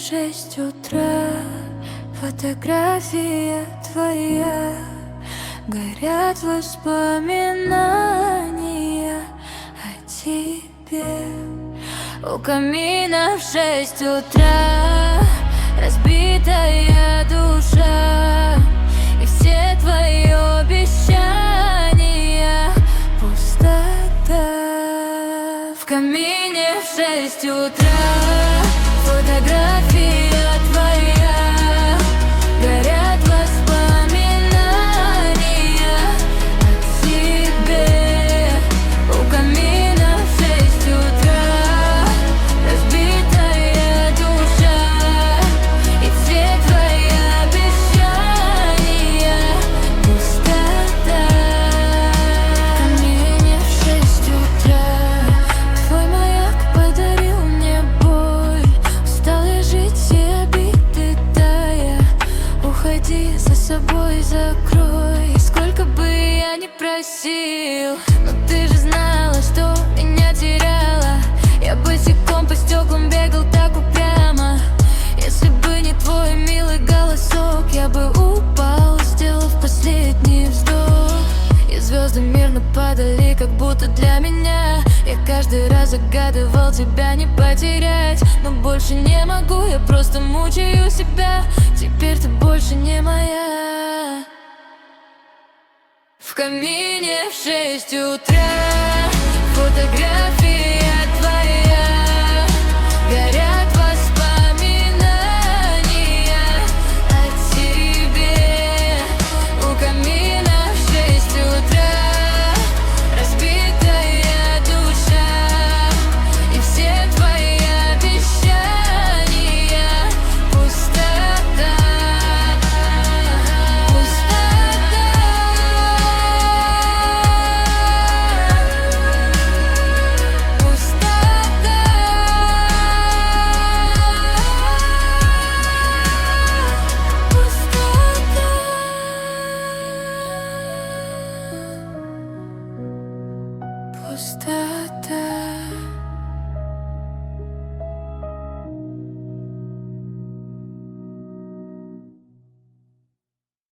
6 утра, фотография твоя, горят воспоминания о тебе. У камина в 6 утра разбитая душа, и все твои обещания пустота. В камине в 6 утра фотография твоя, горят воспоминания о тебе. У камина в 6 утра разбитая душа, и все твои обещания пустота. В камине в 6 утра твой маяк подарил мне боль. Устал я жить и обиды тая. Уходи, за собой закрой. Сколько бы я ни просил, но ты же знала, что меня теряла. Я босиком по стеклам бегал так упрямо. Если бы не твой милый голосок, я бы упал, сделав последний вздох. И звезды мирно падали, как будто для меня. Я каждый раз загадывал тебя не потерять, но больше не могу, я просто мучаю себя. Теперь ты больше не моя. В камине в 6 утра фотография твоя, горят воспоминания о тебе. У камина в 6 утра разбитая душа, и все твои обещания пустота. Пустота. Пустота. Пустота. Пустота.